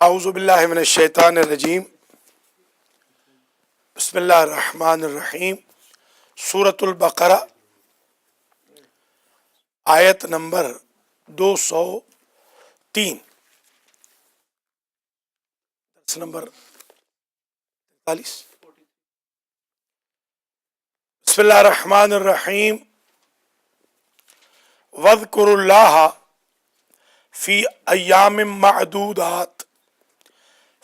اعوذ باللہ من الشیطان الرجیم بسم اللہ الرحمن الرحیم سورۃ البقرہ آیت نمبر 203 درس نمبر 43 بسم اللہ الرحمن الرحیم وَاذْكُرُوا اللَّهَ فِي أَيَّامٍ مَّعْدُودَاتٍ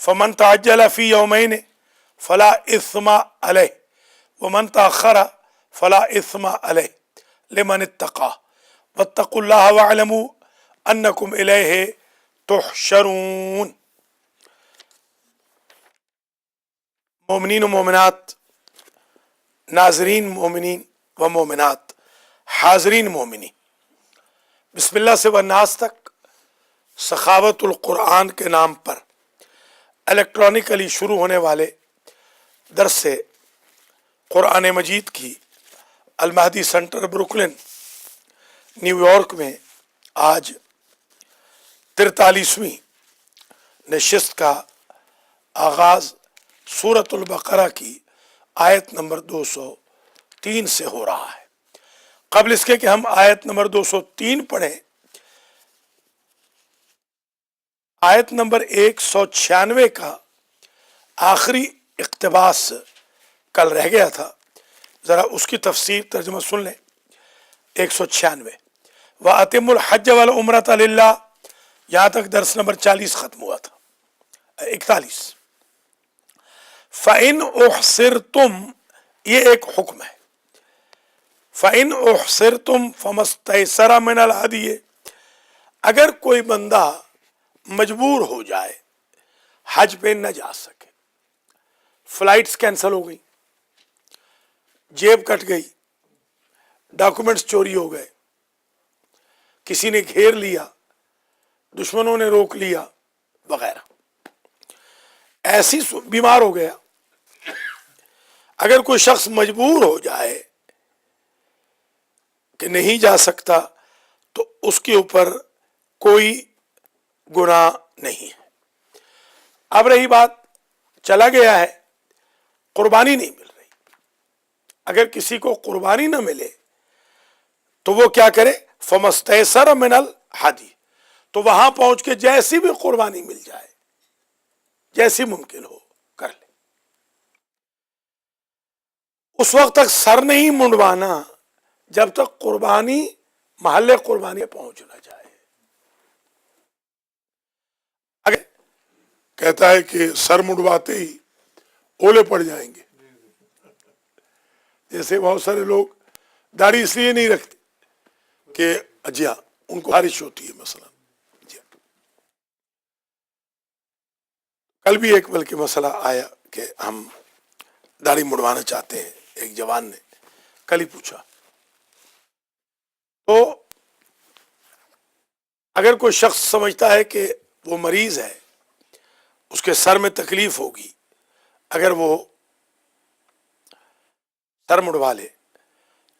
فمن تعجل فی یومین فلا اثم علیہ ومن تاخر فلا اثم علیہ لمن اتقى واتقوا اللہ واعلموا انکم الیہ تحشرون۔ مومنین و مومنات، ناظرین مومنین و مومنات، حاضرین مومنین، بسم اللہ سے والناس تک سخاوت القرآن کے نام پر الیکٹرانکلی شروع ہونے والے درس سے قرآن مجید کی المہدی سینٹر بروکلن نیو یارک میں آج 43ویں نشست کا آغاز سورۃ البقرہ کی آیت نمبر 203 سے ہو رہا ہے۔ قبل اس کے کہ ہم آیت نمبر 203 پڑھیں، آیت نمبر 196 کا آخری اقتباس کل رہ گیا تھا، ذرا اس کی تفسیر ترجمہ سن لیں۔ 196 وَأَتِمُّ الْحَجَّ وَالْعُمْرَةَ لِلَّهِ، یہاں تک درس نمبر 40 ختم ہوا تھا۔ 41 فَإِنْ أُحْصِرْتُمْ، یہ ایک حکم ہے۔ فَإِنْ أُحْصِرْتُمْ فَمَا اسْتَيْسَرَ مِنَ الْهَدْيِ، اگر کوئی بندہ مجبور ہو جائے، حج پہ نہ جا سکے، فلائٹس کینسل ہو گئی، جیب کٹ گئی، ڈاکومنٹس چوری ہو گئے، کسی نے گھیر لیا، دشمنوں نے روک لیا وغیرہ، ایسی بیمار ہو گیا، اگر کوئی شخص مجبور ہو جائے کہ نہیں جا سکتا تو اس کے اوپر کوئی گناہ نہیں ہے۔ اب رہی بات، چلا گیا ہے، قربانی نہیں مل رہی، اگر کسی کو قربانی نہ ملے تو وہ کیا کرے؟ فَمَسْتَيْسَرَ مِنَ الْحَدْيِ، تو وہاں پہنچ کے جیسی بھی قربانی مل جائے، جیسی ممکن ہو کر لے۔ اس وقت تک سر نہیں منڈوانا جب تک قربانی محل قربانی پہنچ نہ جائے۔ اگر کہتا ہے کہ سر منڈواتے ہی اولے پڑ جائیں گے، جیسے بہت سارے لوگ داڑھی اس لیے نہیں رکھتے کہ جی ہاں ان کو خارش ہوتی ہے مثلا، جی ہاں۔ کل بھی ایک بلکہ مسئلہ آیا کہ ہم داڑھی منڈوانا چاہتے ہیں، ایک جوان نے کل ہی پوچھا۔ تو اگر کوئی شخص سمجھتا ہے کہ وہ مریض ہے، اس کے سر میں تکلیف ہوگی اگر وہ سر مڑوا لے،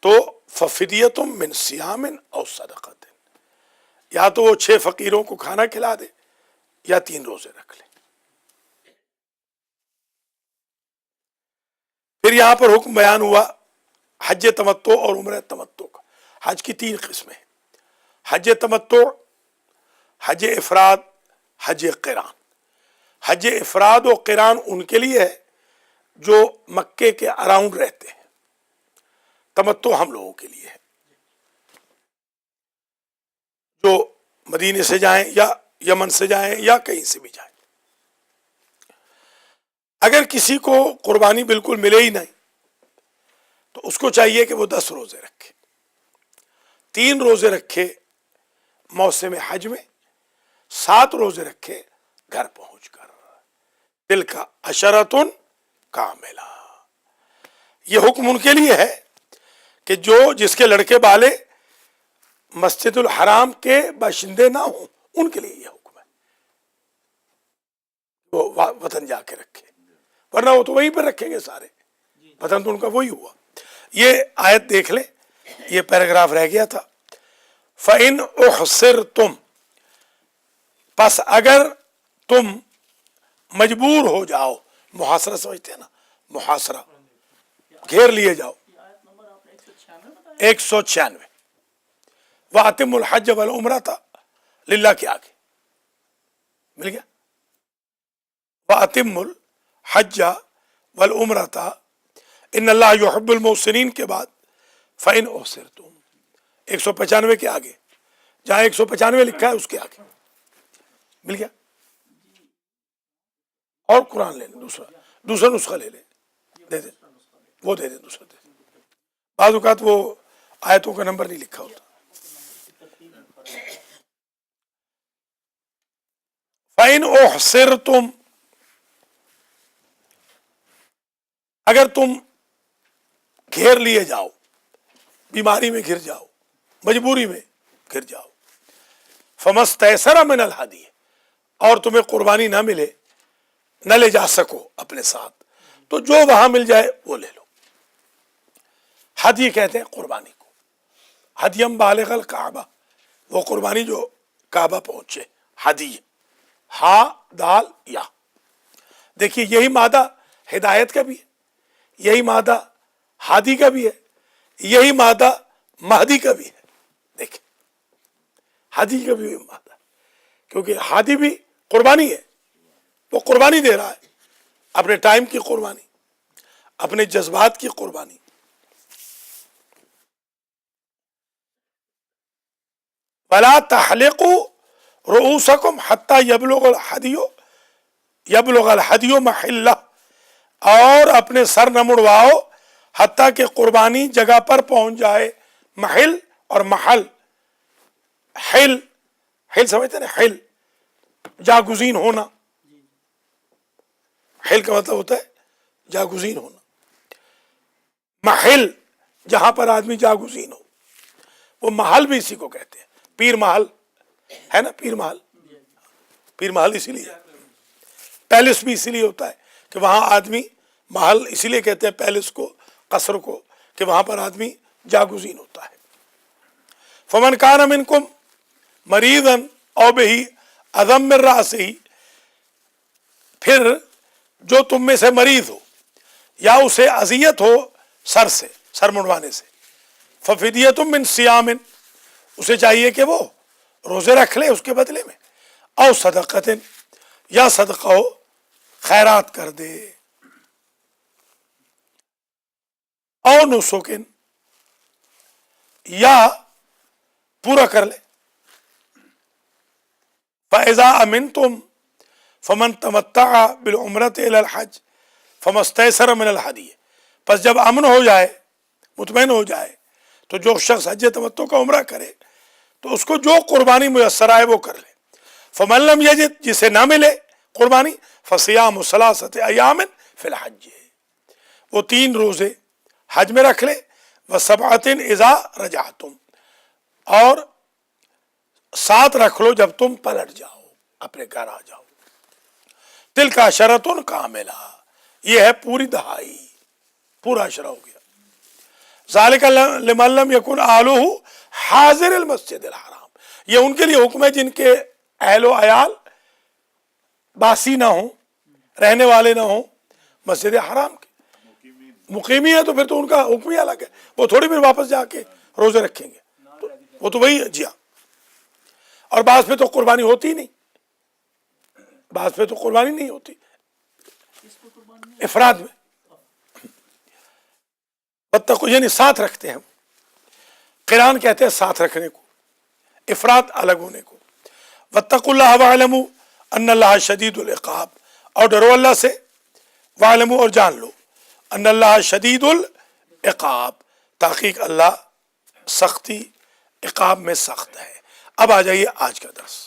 تو فَفِدْيَةٌ مِّن صِيَامٍ أَوْ صَدَقَةٍ، یا تو وہ 6 فقیروں کو کھانا کھلا دے یا 3 روزے رکھ لے۔ پھر یہاں پر حکم بیان ہوا حج تمتع اور عمرہ تمتع کا۔ حج کی 3 قسمیں، حج تمتع، حج افراد، حج قران۔ حج افراد و قران ان کے لیے ہے جو مکے کے اراؤنڈ رہتے ہیں، تمتع ہم لوگوں کے لیے ہے جو مدینے سے جائیں یا یمن سے جائیں یا کہیں سے بھی جائیں۔ اگر کسی کو قربانی بالکل ملے ہی نہیں تو اس کو چاہیے کہ وہ 10 روزے رکھے، 3 روزے رکھے موسم حج میں، 7 روزے رکھے گھر پہنچ کر۔ تلک عشرۃ کاملہ، یہ حکم ان کے لیے ہے کہ جس کے لڑکے بالے مسجد الحرام کے باشندے نہ ہوں، ان کے لیے یہ حکم ہے، وہ وطن جا کے رکھے، ورنہ وہ تو وہیں پر رکھیں گے سارے، وطن تو ان کا وہی ہوا۔ یہ آیت دیکھ لیں، یہ پیراگراف رہ گیا تھا۔ فَإِنْ أُحْصِرْتُمْ، پس اگر تم مجبور ہو جاؤ، محاصرہ سمجھتے ہیں نا، محاصرہ، گھیر لیے جاؤ۔ 196 وَأَتِمُّ الْحَجَّ وَالْعُمْرَةَ للہ کے آگے مل گیا، وَأَتِمُّ الْحَجَّ وَالْعُمْرَةَ إِنَّ اللَّهَ يُحِبُّ الْمُحْسِنِينَ کے بعد فَإِنْ أُحْصِرْتُمْ 195 کے آگے، جہاں 195 لکھا ہے اس کے آگے مل گیا۔ اور قرآن لے لیں، دوسرا نسخہ لے لیں، دے دیں، وہ دے دیں، دوسرا دے دیں، بعض اوقات وہ آیتوں کا نمبر نہیں لکھا ہوتا۔ فَإِنْ أُحْصِرْتُمْ اگر تم گھیر لیے جاؤ، بیماری میں گھر جاؤ، مجبوری میں گھر جاؤ، فَمَا اسْتَيْسَرَ مِنَ الْهَدْيِ اور تمہیں قربانی نہ ملے، نہ لے جا سکو اپنے ساتھ، تو جو وہاں مل جائے وہ لے لو۔ ہدی کہتے ہیں قربانی کو، ہدیم بالغ الکعبہ، وہ قربانی جو کعبہ پہنچے، ہدی، ہا دال یا۔ دیکھیے یہی مادہ ہدایت کا بھی ہے، یہی مادہ ہادی کا بھی ہے، یہی مادہ مہدی کا بھی ہے۔ دیکھیں ہادی کا بھی وہی مادہ، کیونکہ ہادی بھی قربانی ہے، وہ قربانی دے رہا ہے، اپنے ٹائم کی قربانی، اپنے جذبات کی قربانی۔ وَلَا تَحْلِقُوا رُؤُوسَكُمْ حَتَّى يَبْلُغَ الْحَدْيُ مَحِلَّهُ اور اپنے سر نہ مڑواؤ حتیٰ کہ قربانی جگہ پر پہنچ جائے۔ محل اور محل، حل، حل سمجھتے ہیں نا، حل جاگزین ہونا، حل کا مطلب ہوتا ہے جاگزین ہونا، محل جہاں پر آدمی جاگزین ہو، وہ محل بھی اسی کو کہتے ہیں۔ پیر محل ہے نا، پیر محل، پیر محل اسی لیے، پیلس بھی اسی لیے ہوتا ہے کہ وہاں آدمی، محل اسی لیے کہتے ہیں پیلس کو، قصر کو، کہ وہاں پر آدمی جاگزین ہوتا ہے۔ فمن کان منکم مریضا او بہ اذی من رأسہ پھر جو تم میں سے مریض ہو یا اسے اذیت ہو سر سے، سر منڈوانے سے، ففدیۃ من صیام اسے چاہیے کہ وہ روزے رکھ لے اس کے بدلے میں، او صدقۃ یا صدقہ ہو، خیرات کر دے، او نسکن یا پورا کر لے۔ فَإِذَا أَمِنْتُمْ فَمَنْ تَمَتَّعَ بِالْعُمْرَةِ إِلَى الْحَجِّ فَمَا اسْتَيْسَرَ مِنَ الْهَدْيِ پس جب امن ہو جائے، مطمئن ہو جائے، تو جو شخص حج تمتع کا عمرہ کرے تو اس کو جو قربانی میسر آئے وہ کر لے۔ فَمَن لَمْ يَجِدْ جسے نہ ملے قربانی فَصِيَامُ ثَلَاثَةِ أَيَّامٍ فِي الْحَجِّ وہ 3 روزے حج میں رکھ لے، وَسَبْعَةٍ إِذَا رَجَعْتُمْ اور 7 رکھ لو جب تم پلٹ جاؤ، اپنے گھر آ جاؤ۔ تِلْکَ عَشَرَةٌ کاملہ یہ ہے پوری دہائی، پورا عشرہ ہو گیا۔ ذالک لمن لم یکن اہلہ حاضر المسجد الحرام یہ ان کے لیے حکم ہے جن کے اہل و عیال باسی نہ ہوں، رہنے والے نہ ہوں مسجد حرام کے، مقیمی ہے تو پھر تو ان کا حکم ہی الگ ہے، وہ تھوڑی پھر واپس جا کے روزے رکھیں گے، وہ تو وہی جی ہاں۔ اور بعض پہ تو قربانی ہوتی ہی نہیں، بعض پہ تو قربانی نہیں ہوتی افراد میں، بتقو یعنی ساتھ رکھتے ہیں، قران کہتے ہیں ساتھ رکھنے کو، افراد الگ ہونے کو۔ واتقوا اللہ واعلموا ان اللہ شدید العقاب اور ڈرو اللہ سے، واعلموا اور جان لو ان اللہ شدید العقاب تحقیق اللہ سختی عقاب میں سخت ہے۔ اب آ جائیے آج کا درس۔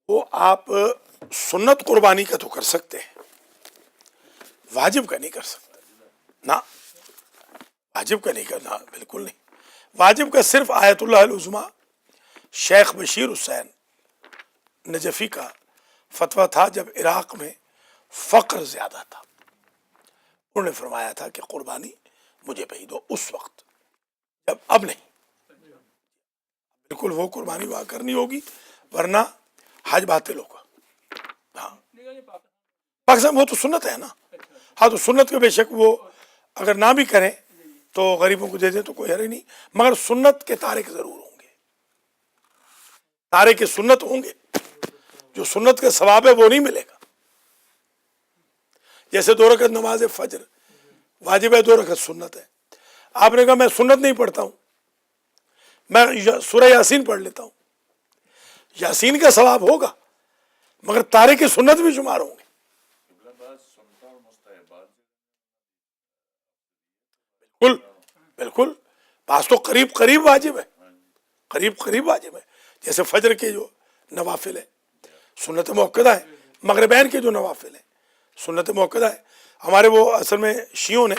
وہ آپ سنت قربانی کا تو کر سکتے ہیں، واجب کا نہیں کر سکتے، نہ واجب کا نہیں کرنا، بالکل نہیں۔ واجب کا صرف آیت اللہ العظمیٰ شیخ بشیر حسین نجفی کا فتویٰ تھا جب عراق میں فقر زیادہ تھا، انہوں نے فرمایا تھا کہ قربانی مجھے بھیج دو اس وقت، جب اب بالکل وہ قربانی وہاں کرنی ہوگی، ورنہ حج باطل ہوگا. ہاں پاکستان وہ تو سنت ہے نا. ہاں تو سنت کے بے شک وہ اگر نہ بھی کریں تو غریبوں کو دے دیں تو کوئی حرج نہیں، مگر سنت کے تارک ضرور ہوں گے، تارک سنت ہوں گے. جو سنت کا ثواب ہے وہ نہیں ملے گا. جیسے 2 رکعت نماز فجر واجب ہے، 2 رکعت سنت ہے. آپ نے کہا میں سنت نہیں پڑھتا ہوں، میں سورہ یاسین پڑھ لیتا ہوں، یاسین کا ثواب ہوگا مگر تارک سنت بھی شمار ہوں گے. بالکل بالکل، بعض تو قریب قریب واجب ہے، قریب قریب واجب ہے. جیسے فجر کے جو نوافل ہے سنت موقدہ ہے، مغربین کے جو نوافل ہیں سنت موقدہ ہے. ہمارے وہ اصل میں شیعوں نے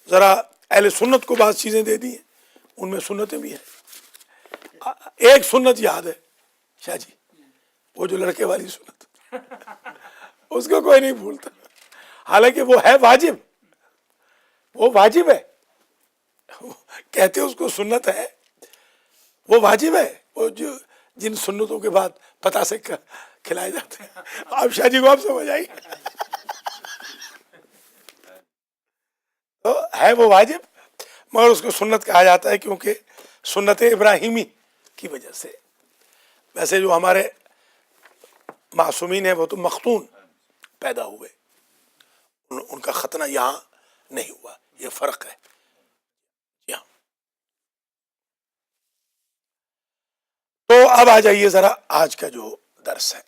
ذرا اہل سنت کو بعض چیزیں دے دی ہیں، ان میں سنتیں بھی ہیں. ایک سنت یاد ہے شاہ جی، وہ جو لڑکے والی سنت، اس کو کوئی نہیں بھولتا، حالانکہ وہ ہے واجب، وہ واجب ہے. کہتے اس کو سنت ہے، وہ واجب ہے. وہ جو جن سنتوں کے بعد پتہ سے کھلائے جاتے ہیں. آپ شاہ جی کو آپ سمجھ آئی. تو ہے وہ واجب مگر اس کو سنت کہا جاتا ہے کیونکہ سنت ابراہیمی کی وجہ سے. ویسے جو ہمارے معصومین ہیں وہ تو مختون پیدا ہوئے، ان کا ختنہ یہاں نہیں ہوا، یہ فرق ہے. یہاں تو اب آ جائیے ذرا آج کا جو درس ہے.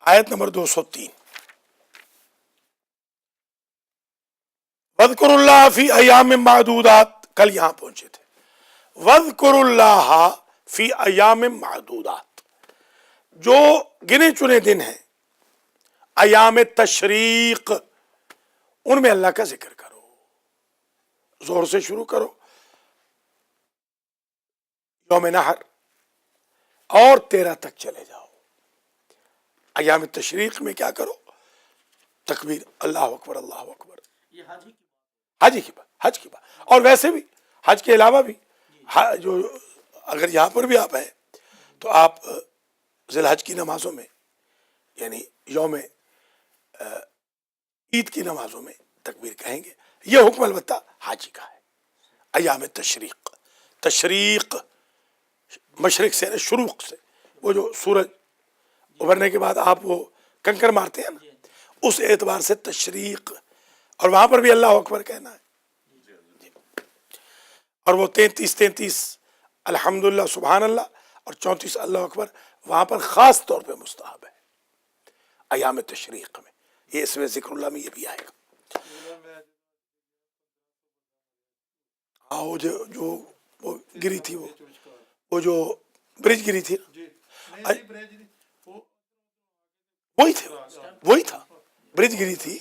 آیت نمبر 203. وَاذْكُرُوا اللَّهَ فِي أَيَّامٍ مَّعْدُودَاتٍ، کل یہاں پہنچے تھے. وَاذْكُرُوا اللَّهَ فِي أَيَّامٍ مَّعْدُودَاتٍ، جو گنے چنے دن ہیں ایام تشریق، ان میں اللہ کا ذکر کرو. زور سے شروع کرو، یوم نحر اور 13 تک چلے جاؤ. ایام تشریق میں کیا کرو؟ تکبیر، اللہ اکبر اللہ اکبر. حج کی بات اور ویسے بھی حج کے علاوہ بھی جو اگر یہاں پر بھی آپ ہیں تو آپ ذی الحج کی نمازوں میں یعنی یوم عید کی نمازوں میں تکبیر کہیں گے. یہ حکم البتہ حاجی کا ہے. ایام تشریق، تشریق مشرق سے شروق سے، وہ جو سورج ابھرنے کے بعد آپ وہ کنکر مارتے ہیں نا، اس اعتبار سے تشریق. اور وہاں پر بھی اللہ اکبر کہنا ہے. اور وہ 33 الحمدللہ سبحان اللہ اور 34 اللہ اکبر وہاں پر خاص طور پہ مستحب ہے ایام تشریق میں. یہ اس میں ذکر اللہ میں یہ بھی آئے گا. وہ جو وہ گری تھی، وہ جو برج گری تھی، وہی تھا برج گری تھی.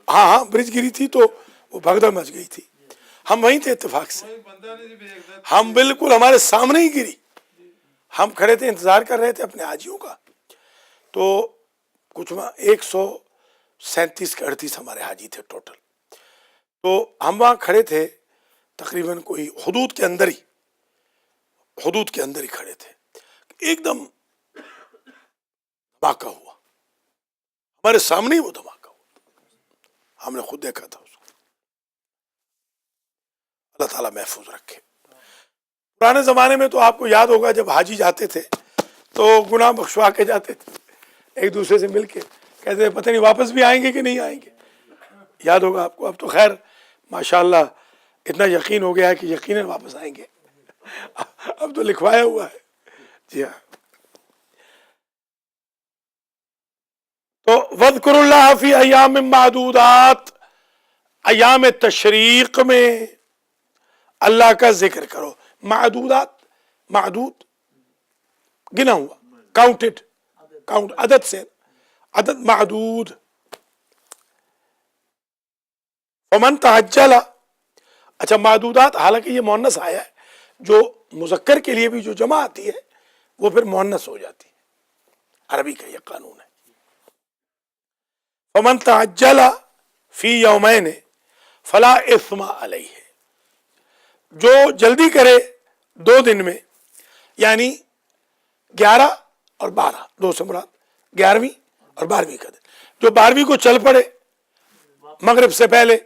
ہاں برج گری تھی تو وہ بھگدڑ مچ گئی تھی. ہم وہیں تھے اتفاق سے، ہم بالکل ہمارے سامنے ہی گری. ہم کھڑے تھے انتظار کر رہے تھے اپنے حاجیوں کا. تو کچھ 137 کے 38 ہمارے حاجی تھے ٹوٹل. تو ہم وہاں کھڑے تھے تقریباً کوئی حدود کے اندر ہی کھڑے تھے. ایک دم دھماکہ ہوا ہمارے سامنے ہی، وہ دھماکہ ہوا، ہم نے خود دیکھا تھا اس کو. اللہ تعالیٰ محفوظ رکھے. پرانے زمانے میں تو آپ کو یاد ہوگا جب حاجی جاتے تھے تو گناہ بخشوا کے جاتے تھے، ایک دوسرے سے مل کے کہتے تھے پتہ نہیں واپس بھی آئیں گے کہ نہیں آئیں گے. یاد ہوگا آپ کو. اب تو خیر ماشاءاللہ اتنا یقین ہو گیا ہے کہ یقیناً واپس آئیں گے. اب تو لکھوایا ہوا ہے. جی ہاں. تو وَاذْكُرُوا اللَّهَ فِي أَيَّامٍ مَّعْدُودَاتٍ، ایام تشریق میں اللہ کا ذکر کرو. معدودات، معدود گنا ہوا، کاؤنٹڈ، عدد سے، عدد معدود. ومن تحجل، اچھا معدودات حالانکہ یہ مؤنث آیا ہے، جو مذکر کے لیے بھی جو جمع آتی ہے وہ پھر مؤنث ہو جاتی ہے. عربی کا یہ قانون ہے. ومن تحجل فی یومین فلا اثم علیہ، جو جلدی کرے 2 دن میں، یعنی 11 اور 12، 2 سے مراد 11ویں اور 12ویں کا دن، جو 12ویں کو چل پڑے مغرب سے پہلے،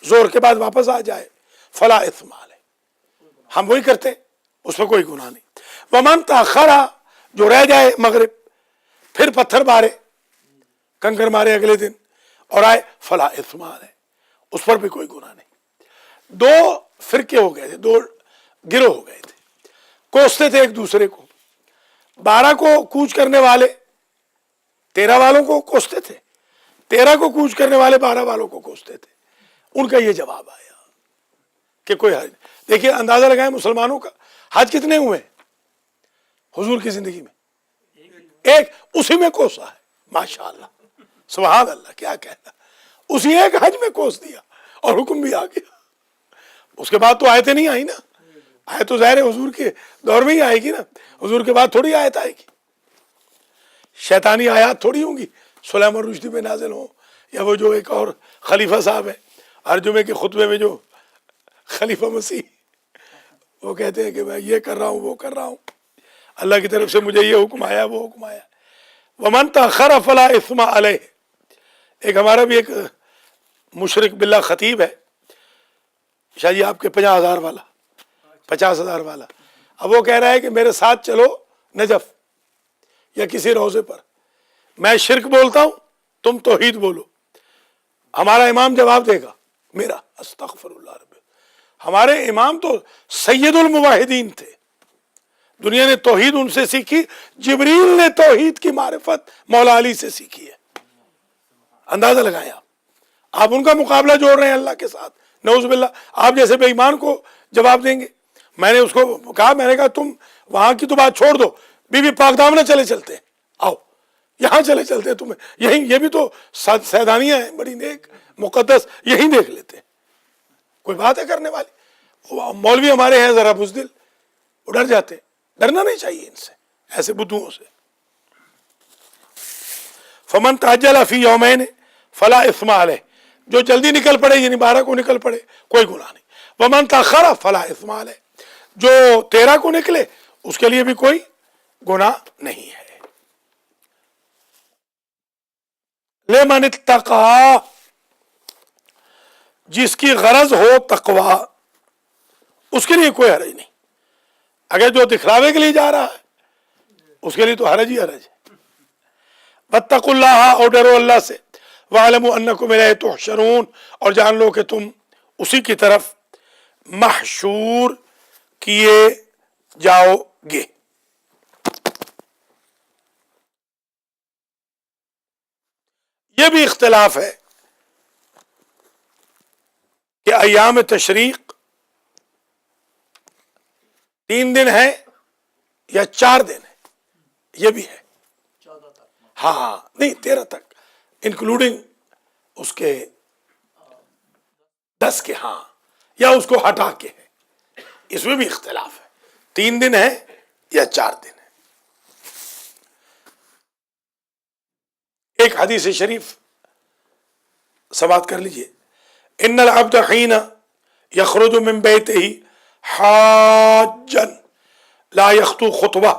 زور کے بعد واپس آ جائے، فلا اثم علیہ، ہم وہی کرتے، اس میں کوئی گناہ نہیں۔ ومن تاخر، جو رہ جائے مغرب، پھر پتھر مارے، کنکر مارے اگلے دن اور آئے، فلا اثم علیہ، اس پر بھی کوئی گناہ نہیں۔ 2 فرقے ہو گئے تھے، 2 گروہ ہو گئے تھے، کوستے تھے ایک دوسرے کو، 12 کو کوچ کرنے والے 13 والوں کو کوستے تھے، 13 کو کوچ کرنے والے 12 والوں کو کوستے تھے۔ ان کا یہ جواب آیا کہ کوئی حج، دیکھیے اندازہ لگائیں مسلمانوں کا، حج کتنے ہوئے حضور کی زندگی میں؟ ایک، اسی میں کوسا ہے، ماشاءاللہ، سبحان اللہ، کیا کہنا، اسی ایک حج میں کوس دیا اور حکم بھی آ گیا۔ اس کے بعد تو آیتیں نہیں آئی نا، آیت تو ظاہر ہے حضور کے دور میں ہی آئے گی نا، حضور کے بعد تھوڑی آیت آئے گی، شیطانی آیات تھوڑی ہوں گی سلیمان رشدی پہ نازل ہوں، یا وہ جو ایک اور خلیفہ صاحب ہے ہر جمعے کے خطبے میں، جو خلیفہ مسیح، وہ کہتے ہیں کہ میں یہ کر رہا ہوں، وہ کر رہا ہوں، اللہ کی طرف سے مجھے یہ حکم آیا، وہ حکم آیا۔ ومن تاخر فلا اثم علیہ، ایک ہمارا بھی ایک مشرک باللہ خطیب ہے، شاہ جی آپ کے 50,000 والا، 50,000 والا، اب وہ کہہ رہا ہے کہ میرے ساتھ چلو نجف یا کسی روضے پر، میں شرک بولتا ہوں، تم توحید بولو، ہمارا امام جواب دے گا میرا، استغفر اللہ رب، ہمارے امام تو سید الموحدین تھے، دنیا نے توحید ان سے سیکھی، جبریل نے توحید کی معرفت مولا علی سے سیکھی ہے، اندازہ لگائیں آپ ان کا مقابلہ جوڑ رہے ہیں اللہ کے ساتھ، نعوذ باللہ، آپ جیسے بے ایمان کو جواب دیں گے۔ میں نے اس کو کہا، میں نے کہا تم وہاں کی تو بات چھوڑ دو، بی بی پاک دامنہ چلے چلتے ہیں، آؤ یہاں چلے چلتے ہیں، تمہیں یہی، یہ بھی تو سیدانیاں ہیں بڑی نیک مقدس، یہی دیکھ لیتے ہیں، کوئی بات ہے کرنے والی۔ مولوی ہمارے ہیں ذرا بزدل، وہ ڈر جاتے ہیں، ڈرنا نہیں چاہیے ان سے، ایسے بدھوؤں سے۔ فمن تعجل فی یومین فلا اثم علیہ، جو جلدی نکل پڑے، یعنی 12 کو نکل پڑے، کوئی گناہ نہیں۔ ومن تاخر فلا اثم علیہ، جو 13 کو نکلے اس کے لیے بھی کوئی گناہ نہیں ہے۔ لمن اتقی، جس کی غرض ہو تقوی، اس کے لیے کوئی حرج نہیں۔ اگر جو دکھلاوے کے لیے جا رہا ہے اس کے لیے تو حرج ہی حرج ہے۔ واتقوا اللہ، اور ڈرو اللہ سے، وَاعْلَمُوا أَنَّكُمْ إِلَيْهِ تُحْشَرُونَ، اور جان لو کہ تم اسی کی طرف محشور کیے جاؤ گے۔ یہ بھی اختلاف ہے کہ ایام تشریق 3 دن ہے یا 4 دن ہے، یہ بھی ہے، ہاں نہیں 13 تک انکلوڈنگ اس کے 10 کے، ہاں، یا اس کو ہٹا کے ہے، اس میں بھی اختلاف ہے، 3 دن ہے یا 4 دن ہے۔ ایک حدیث شریف سماعت کر لیجئے، ان العبد حین یخرج من بیتہ حاجا لا یخطو خطوہ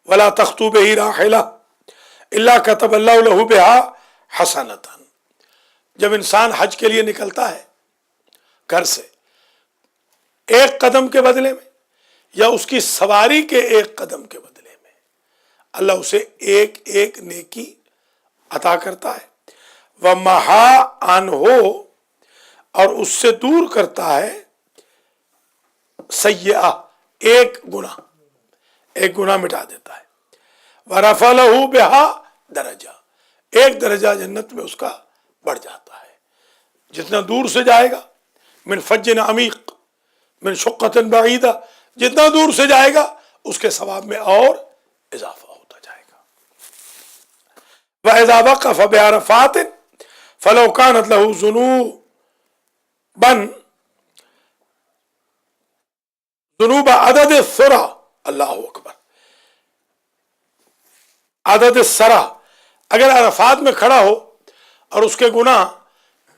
ولا تخطو بہ راحلہ الا کتب اللہ لہ بہا حسنۃ، جب انسان حج کے لیے نکلتا ہے گھر سے، ایک قدم کے بدلے میں یا اس کی سواری کے ایک قدم کے بدلے میں اللہ اسے ایک ایک نیکی عطا کرتا ہے، وَمَحَا عَنْهُ، اور اس سے دور کرتا ہے سیئہ، ایک گناہ مٹا دیتا ہے، وَرَفَعَ لَهُ بِهَا درجہ، ایک درجہ جنت میں اس کا بڑھ جاتا ہے۔ جتنا دور سے جائے گا، من فج عمیق من شقۃ بعیدہ، جتنا دور سے جائے گا اس کے ثواب میں اور اضافہ ہوتا جائے گا۔ وَإِذَا وَقَفَ بِعَرَفَاتٍ فَلَوْ كَانَتْ لَهُ ذُنُوبَ عَدَدِ الثُّرَى، اللہ اکبر، عدد السرا، اگر عرفات میں کھڑا ہو اور اس کے گناہ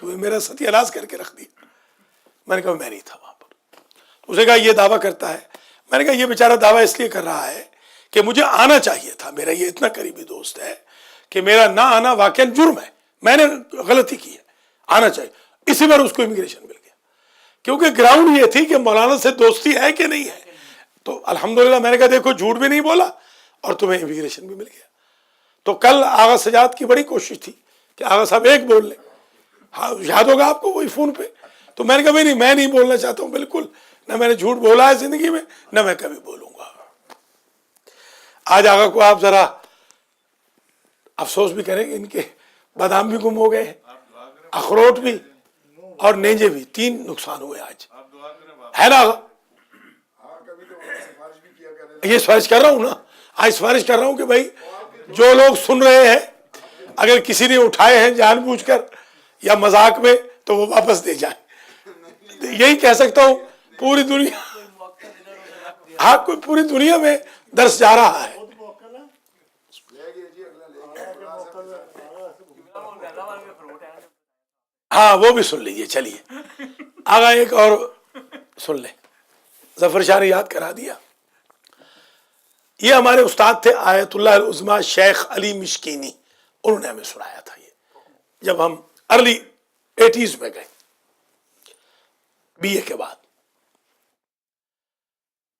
تو میرا ستیہ ناش کر کے رکھ دیا. میں نے کہا میں نہیں تھا وہاں پر. اس نے کہا یہ دعویٰ کرتا ہے. میں نے کہا یہ بیچارہ دعویٰ اس لیے کر رہا ہے کہ مجھے آنا چاہیے تھا, میرا یہ اتنا قریبی دوست ہے کہ میرا نہ آنا واقعا جرم ہے, میں نے غلطی کی ہے, آنا چاہیے. اسی بار اس کو امیگریشن مل گیا, کیونکہ گراؤنڈ یہ تھی کہ مولانا سے دوستی ہے کہ نہیں ہے. تو الحمدللہ میں نے کہا دیکھو جھوٹ بھی نہیں بولا اور تمہیں امیگریشن بھی مل گیا. تو کل آغا سجاد کی بڑی کوشش تھی کہ آغا صاحب ایک بول لیں, ہاں یاد ہوگا آپ کو وہی فون پہ. تو میں نے کہا نہیں, میں نہیں بولنا چاہتا ہوں بالکل, نہ میں نے جھوٹ بولا ہے زندگی میں, نہ میں کبھی بولوں گا. آج آغا کو آپ ذرا افسوس بھی کریں کہ ان کے بادام بھی گم ہو گئے, اخروٹ بھی اور نیجے بھی, 3 نقصان ہوئے آج, ہے نا آغا؟ یہ سفارش کر رہا ہوں نا, آج سفارش کر رہا ہوں کہ بھائی جو لوگ سن رہے ہیں اگر کسی نے اٹھائے ہیں جان بوجھ کر یا مذاق میں تو وہ واپس دے جائیں. یہی کہہ سکتا ہوں پوری دنیا, ہاں کوئی پوری دنیا میں درس جا رہا ہے. ہاں وہ بھی سن لیجیے. چلیے آگا ایک اور سن لیں, ظفر شاہ نے یاد کرا دیا. یہ ہمارے استاد تھے آیت اللہ العظمیٰ شیخ علی مشکینی, انہوں نے ہمیں سنایا تھا یہ جب ہم ارلی 80s میں گئے BA کے بعد.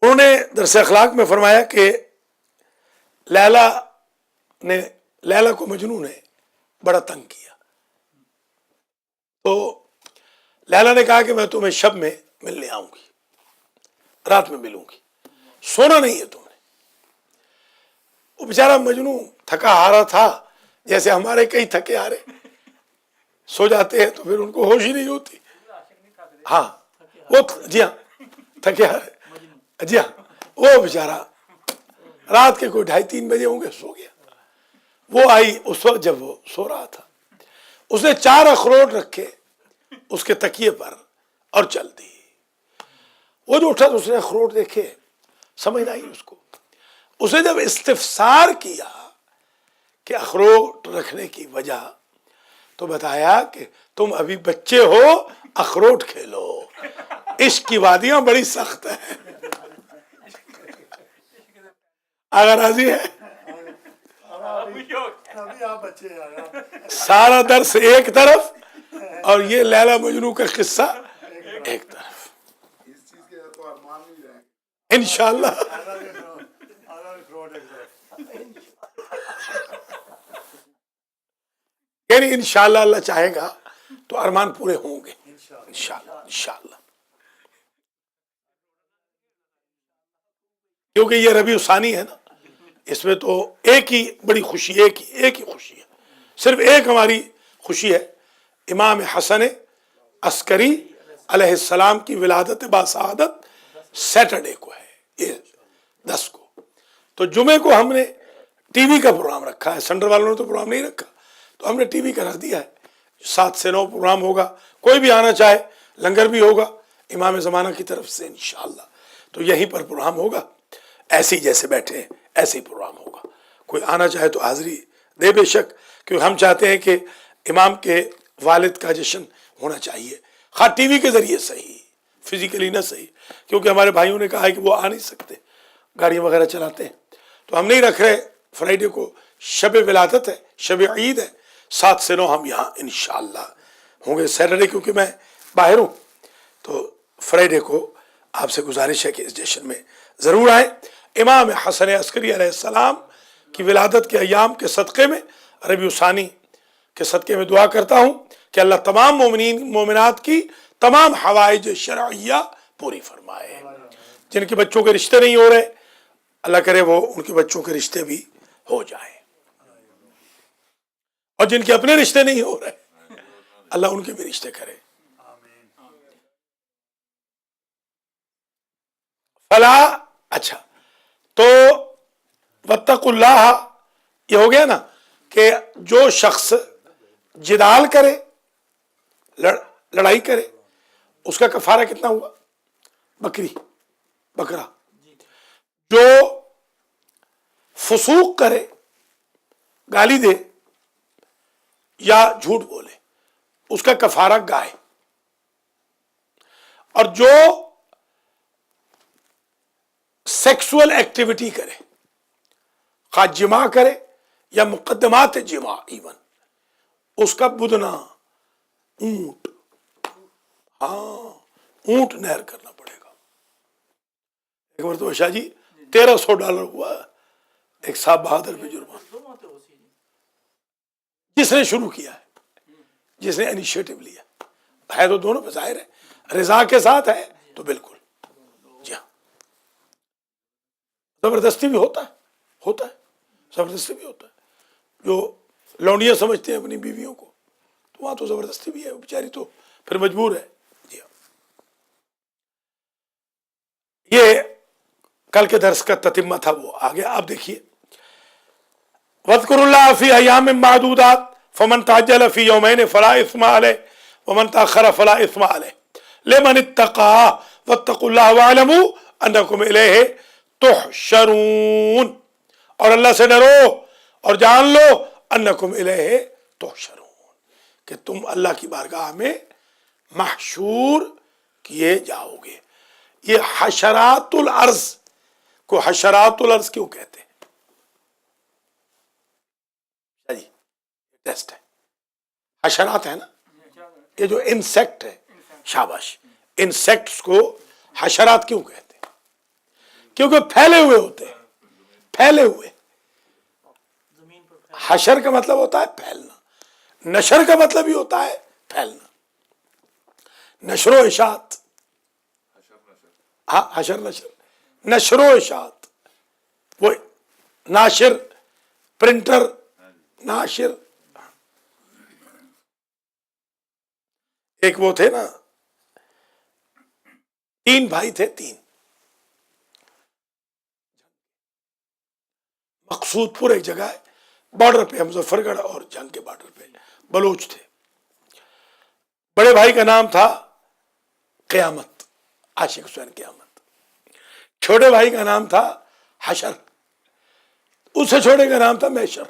انہوں نے درس اخلاق میں فرمایا کہ لیلا کو مجنون نے بڑا تنگ کیا. تو لیلا نے کہا کہ میں تمہیں شب میں ملنے آؤں گی, رات میں ملوں گی, سونا نہیں ہے تم نے. وہ بیچارہ مجنون تھکا ہارا تھا, جیسے ہمارے کئی تھکے ہارے سو جاتے ہیں تو پھر ان کو ہوش ہی نہیں ہوتی. ہاں وہ جی ہاں تھکے ہارے, جی ہاں وہ بیچارہ رات کے کوئی 2:30-3 بجے ہوں گے سو گیا. وہ آئی اس وقت جب وہ سو رہا تھا, اس نے 4 اخروٹ رکھے اس کے تکیے پر اور چل دی. وہ جو اٹھا تو اس نے اخروٹ دیکھے, سمجھ نہ آئی اس کو. اس نے جب استفسار کیا کہ اخروٹ رکھنے کی وجہ, تو بتایا کہ تم ابھی بچے ہو, اخروٹ کھیلو, عشق کی وادیاں بڑی سخت ہیں. اگر راضی ہے سارا درس ایک طرف اور یہ لیلا مجنو کا قصہ ایک طرف. انشاءاللہ یعنی انشاءاللہ اللہ چاہے گا تو ارمان پورے ہوں گے انشاءاللہ. کیونکہ یہ ربیع ثانی ہے نا, اس میں تو ایک ہی بڑی خوشی, ایک ہی خوشی ہے, صرف ایک ہماری خوشی ہے. امام حسن عسکری علیہ السلام کی ولادت باسعادت سیٹرڈے کو ہے, یہ 10 کو. تو جمعے کو ہم نے ٹی وی کا پروگرام رکھا ہے, سینٹر والوں نے تو پروگرام نہیں رکھا, تو ہم نے ٹی وی کا رکھ دیا ہے. 7 سے 9 پروگرام ہوگا, کوئی بھی آنا چاہے, لنگر بھی ہوگا امام زمانہ کی طرف سے انشاءاللہ. تو یہیں پر پروگرام ہوگا, ایسے ہی جیسے بیٹھے ہیں ایسے ہی پروگرام ہوگا. کوئی آنا چاہے تو حاضری دے بے شک, کیونکہ ہم چاہتے ہیں کہ امام کے والد کا جشن ہونا چاہیے, خواہ ٹی وی کے ذریعے صحیح, فزیکلی نہ صحیح, کیونکہ ہمارے بھائیوں نے کہا ہے کہ وہ آ نہیں سکتے, گاڑیاں وغیرہ چلاتے ہیں. تو ہم نہیں رکھ رہے. فرائیڈے کو شب ولادت ہے, شب عید ہے, 7 سے 9 ہم یہاں انشاءاللہ ہوں گے. سیٹرڈے کیونکہ میں باہر ہوں, تو فرائیڈے کو آپ سے گزارش ہے کہ اس جشن میں ضرور آئیں. امام حسن عسکری علیہ السلام کی ولادت کے ایام کے صدقے میں, ربیع ثانی کے صدقے میں دعا کرتا ہوں کہ اللہ تمام مومنین مومنات کی تمام حوائج شرعیہ پوری فرمائے. جن کے بچوں کے رشتے نہیں ہو رہے, اللہ کرے وہ ان کے بچوں کے رشتے بھی ہو جائیں, اور جن کے اپنے رشتے نہیں ہو رہے اللہ ان کے بھی رشتے کرے. فلا, اچھا تو واتقوا اللہ, یہ ہو گیا نا کہ جو شخص جدال کرے, لڑائی کرے, اس کا کفارہ کتنا ہوا؟ بکرا. جو فسوق کرے, گالی دے یا جھوٹ بولے, اس کا کفارہ گائے، اور جو سیکسول ایکٹیویٹی کرے، خواہ جماع کرے یا مقدمات جماع، ایون اس کا بدنا اونٹ، اونٹ نہر کرنا پڑے گا۔ ایک مرتبہ شاہ جی $1300 ہوا ایک صاحب بہادر پہ جرمان، جس نے شروع کیا ہے، جس نے انیشیٹو لیا ہے، تو دونوں پہ ظاہر ہے رضا کے ساتھ ہے تو بالکل جی ہاں۔ زبردستی بھی ہوتا ہے زبردستی بھی ہوتا ہے، جو لونڈیاں سمجھتے ہیں اپنی بیویوں کو، تو وہاں تو زبردستی بھی ہے، بیچاری تو پھر مجبور ہے۔ جی ہاں، یہ کل کے درس کا تتمہ تھا، وہ آگے آپ دیکھیے، وَاذْكُرُوا اللَّهَ فِي أَيَّامٍ مَّعْدُودَاتٍ فَمَن تَعَجَّلَ فِي يَوْمَيْنِ فَلَا إِثْمَ عَلَيْهِ وَمَن تَأَخَّرَ فَلَا إِثْمَ عَلَيْهِ لِمَنِ اتَّقَىٰ وَاتَّقُوا اللَّهَ وَاعْلَمُوا أَنَّكُمْ إِلَيْهِ تُحْشَرُونَ، اور اللہ سے ڈرو اور جان لو أَنَّكُمْ إِلَيْهِ تُحْشَرُونَ، کہ تم اللہ کی بارگاہ میں محشور کیے جاؤ گے۔ یہ حشرات الارض کو حشرات الارض کیوں کہتے ہیں؟ جی ٹیسٹ ہے، حشرات ہے نا، یہ جو انسیکٹ ہے، شاباش، انسیکٹس کو حشرات کیوں کہتے ہیں؟ کیونکہ پھیلے ہوئے ہوتے ہیں، پھیلے ہوئے۔ حشر کا مطلب ہوتا ہے پھیلنا، نشر کا مطلب ہی ہوتا ہے پھیلنا، نشر و اشاعت، ہاں حشر نشر، نشر و اشاعت، وہ ناشر، پرنٹر، ناشر۔ ایک وہ تھے نا، 3 بھائی تھے، 3 مقصود پور ایک جگہ ہے، بارڈر پہ، مظفر گڑھ اور جنگ کے بارڈر پہ، بلوچ تھے۔ بڑے بھائی کا نام تھا قیامت، عاشق حسین قیامت، چھوٹے بھائی کا نام تھا حشر، اس سے چھوٹے کا نام تھا محشر۔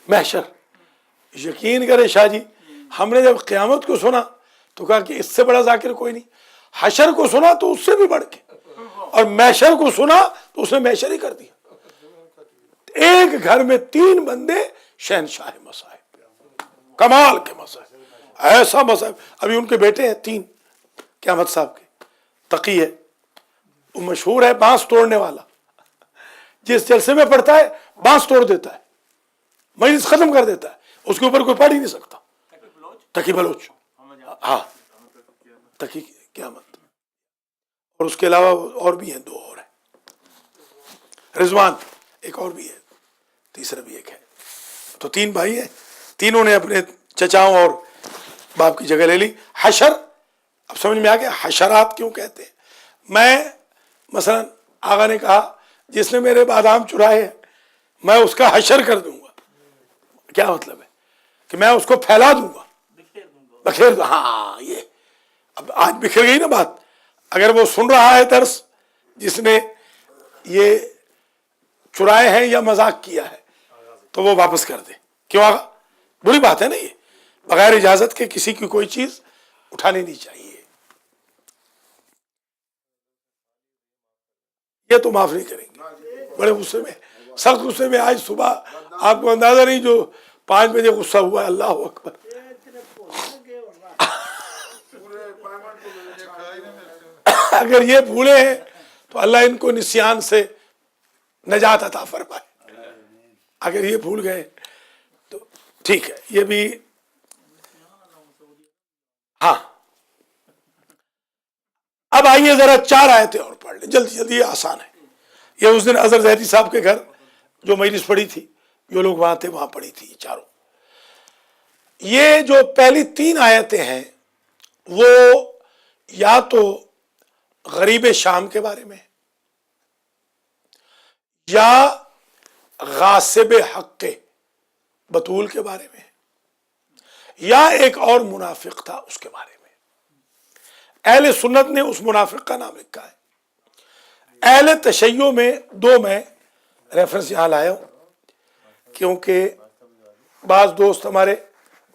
محشر، یقین کرے شاہ جی، ہم نے جب قیامت کو سنا تو کہا کہ اس سے بڑا ذاکر کوئی نہیں، حشر کو سنا تو اس سے بھی بڑھ کے، اور محشر کو سنا تو اس نے محشر ہی کر دیا۔ ایک گھر میں 3 بندے شہنشاہ مصائب، کمال کے مصائب، ایسا مصائب۔ ابھی ان کے بیٹے ہیں 3، قیامت صاحب کے، تقی ہے، وہ مشہور ہے بانس توڑنے والا، جس جلسے میں پڑھتا ہے بانس توڑ دیتا ہے، مجلس ختم کر دیتا ہے، اس کے اوپر کوئی پڑھ ہی نہیں سکتا۔ تقی بلوچ، ہاں تقی قیامت، اور اس کے علاوہ اور بھی ہیں، 2 اور ہیں، رضوان ایک اور بھی ہے، تیسرا بھی ایک ہے، تو 3 بھائی ہیں، تینوں نے اپنے چچاؤں اور باپ کی جگہ لے لی۔ حشر، اب سمجھ میں آ گیا حشرات کیوں کہتے ہیں۔ میں مثلا آقا نے کہا جس نے میرے بادام چرائے ہیں میں اس کا حشر کر دوں گا، کیا مطلب ہے؟ کہ میں اس کو پھیلا دوں گا، بکھیر دوں۔ ہاں، یہ اب آج بکھر گئی نا بات۔ اگر وہ سن رہا ہے درس جس نے یہ چرائے ہیں یا مذاق کیا ہے تو وہ واپس کر دے، کیوں آگا؟ بری بات ہے نا، یہ بغیر اجازت کے کسی کی کوئی چیز اٹھانی نہیں چاہیے۔ یہ تو معاف نہیں کریں گے، بڑے غصے میں، سخت غصے میں۔ آج صبح آپ کو اندازہ نہیں، جو 5 بجے غصہ ہوا ہے، اللہ اکبر۔ اگر یہ بھولے ہیں تو اللہ ان کو نسیان سے نجات عطا فرمائے، اگر یہ بھول گئے تو ٹھیک ہے۔ یہ بھی ہاں، اب آئیے ذرا 4 آیتیں اور پڑھ لیں جلدی جلدی، یہ آسان ہے۔ یہ اس دن اظہر زہری صاحب کے گھر جو مجلس پڑھی تھی، جو لوگ وہاں تھے وہاں پڑھی تھی، یہ چاروں۔ یہ جو پہلی 3 آیتیں ہیں وہ یا تو غریب شام کے بارے میں، یا غاصب حق بطول کے بارے میں، یا ایک اور منافق تھا اس کے بارے میں۔ اہل سنت نے اس منافق کا نام لکھا ہے۔ اہل تشیع میں 2 میں ریفرنس یہاں لایا ہوں، کیونکہ بعض دوست ہمارے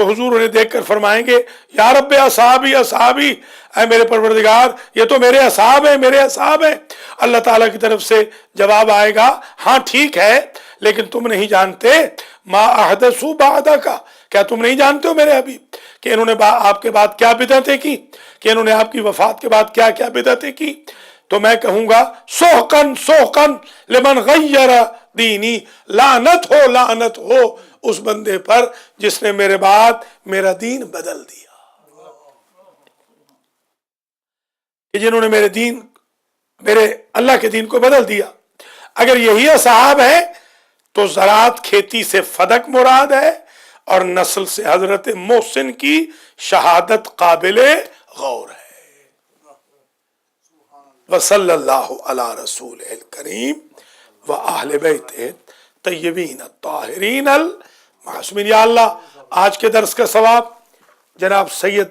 تو حضور انہیں دیکھ کر فرمائیں گے یا رب اصحابی اصحابی، اے میرے پروردگار یہ تو میرے اصحاب ہیں، میرے اصحاب ہیں۔ اللہ تعالیٰ کی طرف سے جواب آئے گا ہاں ٹھیک ہے، لیکن تم نہیں جانتے ما احدثوا بعدک، کیا تم نہیں جانتے ہو میرے حبیب کہ انہوں نے آپ کے بعد کیا بدعتیں کی، کہ انہوں نے آپ کی وفات کے بعد کیا کیا بدعتیں کی؟ تو میں کہوں گا سحقن سحقن لمن غیر دینی، لعنت ہو اس بندے پر جس نے میرے بعد میرا دین بدل دیا، کہ جنہوں نے میرے اللہ کے دین کو بدل دیا۔ اگر یہی اصحاب ہیں تو زراعت کھیتی سے فدق مراد ہے، اور نسل سے حضرت محسن کی شہادت قابل غور ہے۔ وصلی اللہ علی رسول الکریم و اہل بیت طیبین الطاہرین المعصومین۔ یا اللہ آج کے درس کا ثواب جناب سید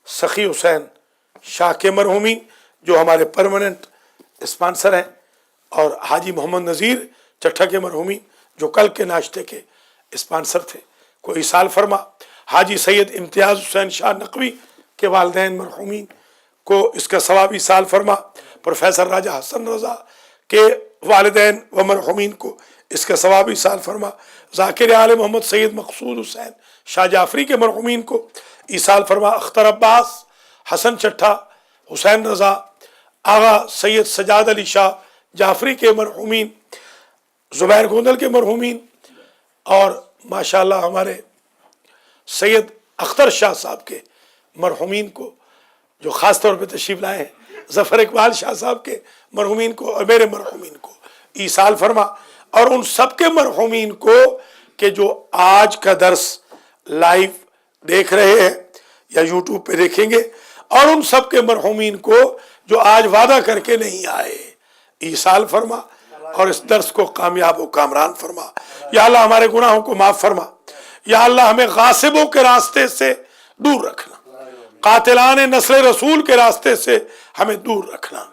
سخی حسین شاہ کے مرحومین جو ہمارے پرماننٹ اسپانسر ہیں، اور حاجی محمد نذیر چٹھا کے مرحومین جو کل کے ناشتے کے اسپانسر تھے، کو ایصال فرما۔ حاجی سید امتیاز حسین شاہ نقوی کے والدین مرحومین کو اس کا ثواب ایصال فرما۔ پروفیسر راجہ حسن رضا کے والدین و مرحومین کو اس کا ثواب ایصال فرما۔ ذاکر آل محمد سید مقصود حسین شاہ جعفری کے مرحومین کو ایصال فرما۔ اختر عباس، حسن چٹھا، حسین رضا، آغا سید سجاد علی شاہ جعفری کے مرحومین، زبیر گوندل کے مرحومین، اور ماشاءاللہ ہمارے سید اختر شاہ صاحب کے مرحومین کو جو خاص طور پہ تشریف لائے ہیں، ظفر اقبال شاہ صاحب کے مرحومین کو اور میرے مرحومین کو ایصال فرما، اور ان سب کے مرحومین کو کہ جو آج کا درس لائیو دیکھ رہے ہیں یا یوٹیوب پہ دیکھیں گے، اور ان سب کے مرحومین کو جو آج وعدہ کر کے نہیں آئے، ایصال فرما اور اس درس کو کامیاب و کامران فرما۔ یا اللہ ہمارے گناہوں کو معاف فرما۔ یا اللہ ہمیں غاصبوں کے راستے سے دور رکھنا، قاتلان نسل رسول کے راستے سے ہمیں دور رکھنا۔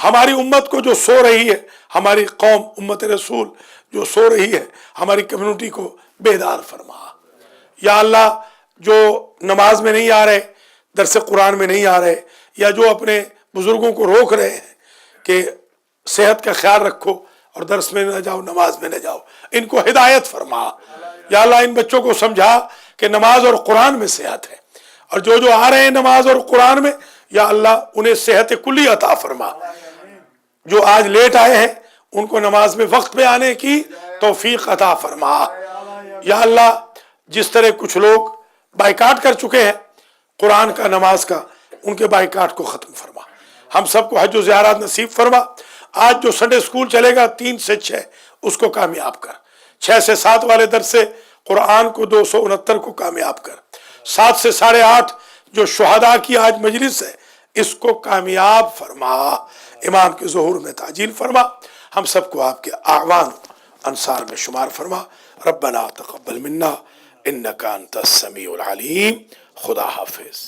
ہماری امت کو جو سو رہی ہے، ہماری قوم امت رسول جو سو رہی ہے، ہماری کمیونٹی کو بیدار فرما۔ یا اللہ جو نماز میں نہیں آ رہے، درس قرآن میں نہیں آ رہے، یا جو اپنے بزرگوں کو روک رہے ہیں کہ صحت کا خیال رکھو اور درس میں نہ جاؤ، نماز میں نہ جاؤ، ان کو ہدایت فرما۔ یا اللہ ان بچوں کو سمجھا کہ نماز اور قرآن میں صحت ہے، اور جو آ رہے ہیں نماز اور قرآن میں، یا اللہ انہیں صحت کلی عطا فرما۔ جو آج لیٹ آئے ہیں ان کو نماز میں وقت پہ آنے کی توفیق عطا فرما۔ یا اللہ جس طرح کچھ لوگ بائیکاٹ کر چکے ہیں قرآن کا، نماز کا، ان کے بائیکاٹ کو ختم فرما۔ ہم سب کو حج و زیارات نصیب فرما۔ آج جو سنڈے اسکول چلے گا 3 سے 6 اس کو کامیاب کر، 6 سے 7 والے درس سے قرآن کو 269 کو کامیاب کر، 7 سے 8:30 جو شہداء کی آج مجلس ہے اس کو کامیاب فرما، امام کے ظہور میں تعجیل فرما۔ ہم سب کو آپ کے اعوان انصار میں شمار فرما۔ ربنا تقبل منا انک انت السمیع العلیم۔ خدا حافظ۔